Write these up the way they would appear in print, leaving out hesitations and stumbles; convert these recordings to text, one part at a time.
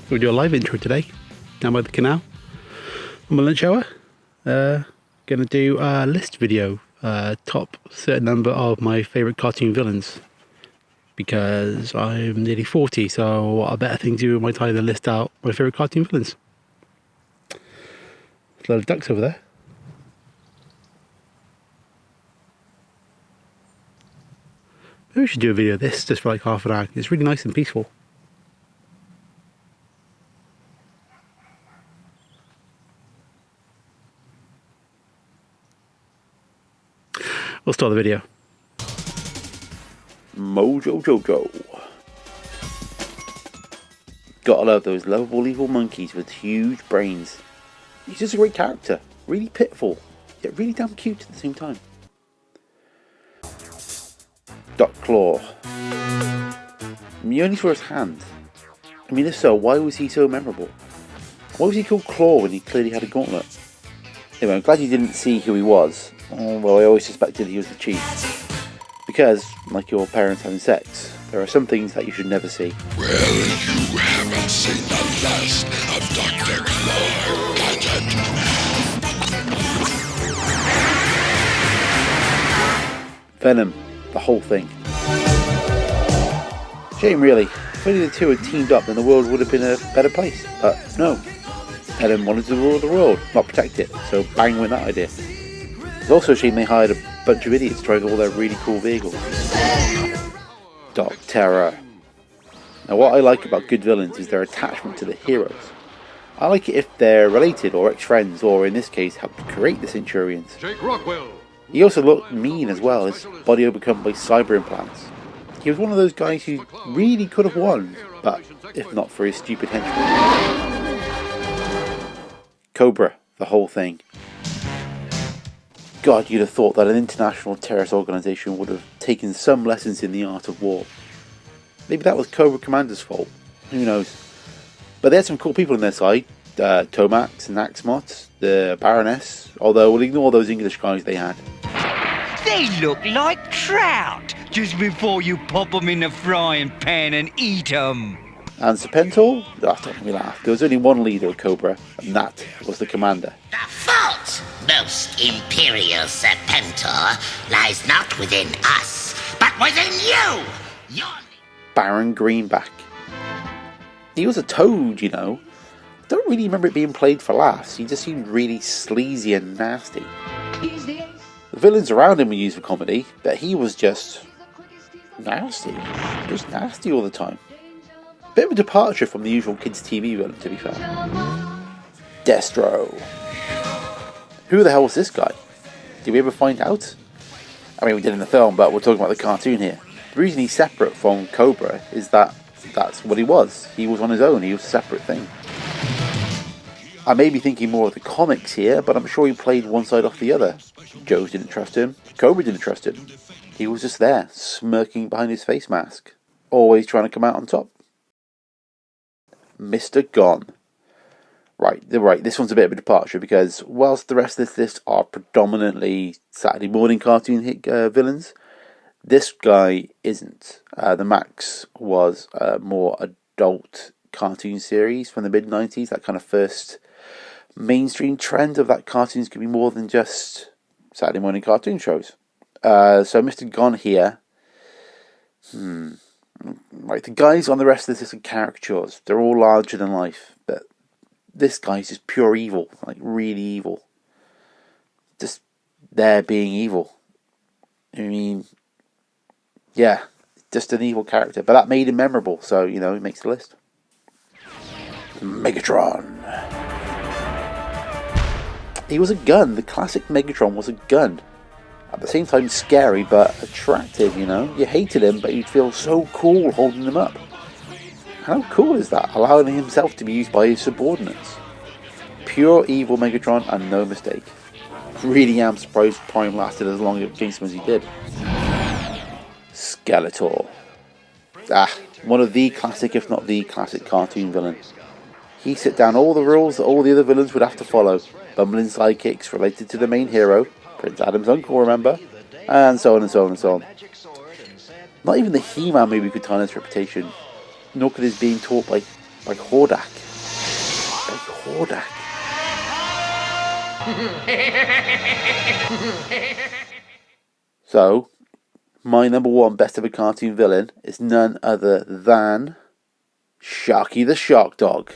We'll do a live intro today, down by the canal. On my lunch hour, gonna do a list video, top certain number of my favourite cartoon villains. Because I'm nearly 40, so what a better thing to do with my time than list out my favourite cartoon villains. There's a lot of ducks over there. Maybe we should do a video of this just for like half an hour. It's really nice and peaceful. We'll start the video. Mojo Jojo. Gotta love those lovable evil monkeys with huge brains. He's just a great character. Really pitiful, yet really damn cute at the same time. Doc Claw. You only saw his hand. I mean, if so, why was he so memorable? Why was he called Claw when he clearly had a gauntlet? Anyway, I'm glad you didn't see who he was. Well, I always suspected he was the chief. Because, like your parents having sex, there are some things that you should never see. Well, you haven't seen the last of Dr. Claw, Gadget. Venom, the whole thing. Shame, really. If only the two had teamed up, then the world would have been a better place. But no. Venom wanted to rule the world, not protect it. So bang with that idea. It's also a shame they hired a bunch of idiots to drive all their really cool vehicles. Dark Terror. Now what I like about good villains is their attachment to the heroes. I like it if they're related or ex-friends, or in this case helped create the Centurions. He also looked mean as well, his body overcome by cyber implants. He was one of those guys who really could have won, but if not for his stupid henchmen. Cobra, the whole thing. God, you'd have thought that an international terrorist organisation would have taken some lessons in the art of war. Maybe that was Cobra Commander's fault. Who knows? But they had some cool people on their side. Tomax and Axmot, the Baroness. Although we'll ignore those English guys they had. They look like trout, just before you pop them in the frying pan and eat them. And Serpentor? Oh, don't make me laugh. There was only one leader of Cobra, and that was the commander. The fault, most imperial Serpentor, lies not within us, but within you! Byron Greenback. He was a toad, you know. I don't really remember it being played for laughs. He just seemed really sleazy and nasty. The villains around him were used for comedy, but he was just nasty. Just nasty all the time. Bit of a departure from the usual kids' TV villain, to be fair. Destro. Who the hell was this guy? Did we ever find out? I mean, we did in the film, but we're talking about the cartoon here. The reason he's separate from Cobra is that that's what he was. He was on his own. He was a separate thing. I may be thinking more of the comics here, but I'm sure he played one side off the other. Joe didn't trust him. Cobra didn't trust him. He was just there, smirking behind his face mask. Always trying to come out on top. Mr. Gon. Right, this one's a bit of a departure because whilst the rest of this list are predominantly Saturday morning cartoon villains, this guy isn't. The Max was a more adult cartoon series from the mid-90s, that kind of first mainstream trend of that cartoons could be more than just Saturday morning cartoon shows. So Mr. Gon here, right, the guys on the rest of this are caricatures. They're all larger than life, but this guy's just pure evil, like really evil. Just there being evil. I mean, yeah, just an evil character, but that made him memorable, so, you know, he makes the list. Megatron. He was a gun. The classic Megatron was a gun. At the same time scary, but attractive, you know. You hated him, but you'd feel so cool holding him up. How cool is that? Allowing himself to be used by his subordinates. Pure evil Megatron, and no mistake. Really am surprised Prime lasted as long against him as he did. Skeletor. One of the classic, if not the classic, cartoon villain. He set down all the rules that all the other villains would have to follow. Bumbling sidekicks related to the main hero, Prince Adam's uncle, remember? And so on and so on and so on. Not even the He-Man movie could tarnish his reputation, nor could his being taught by By Hordak. By Hordak. So, my number one best ever cartoon villain is none other than Sharkey the Shark Dog.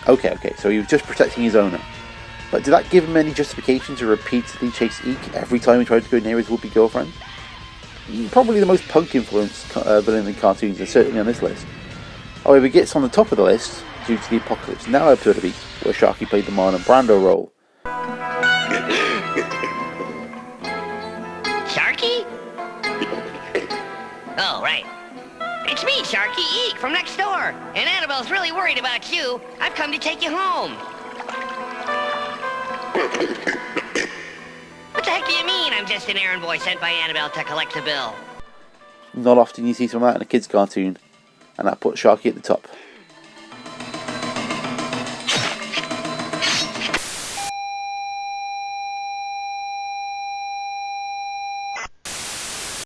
Okay, so he was just protecting his owner. But did that give him any justification to repeatedly chase Eek every time he tried to go near his would-be girlfriend? He's probably the most punk-influenced villain in cartoons, and certainly on this list. However, he gets on the top of the list due to the Apocalypse Now episode of Eek, where Sharkey played the Marlon Brando role. Sharkey? Oh, right. It's me, Sharkey, Eek, from next door. And Annabelle's really worried about you. I've come to take you home. What the heck do you mean I'm just an errand boy sent by Annabelle to collect the bill? Not often you see something like that in a kid's cartoon, and that puts Sharkey at the top.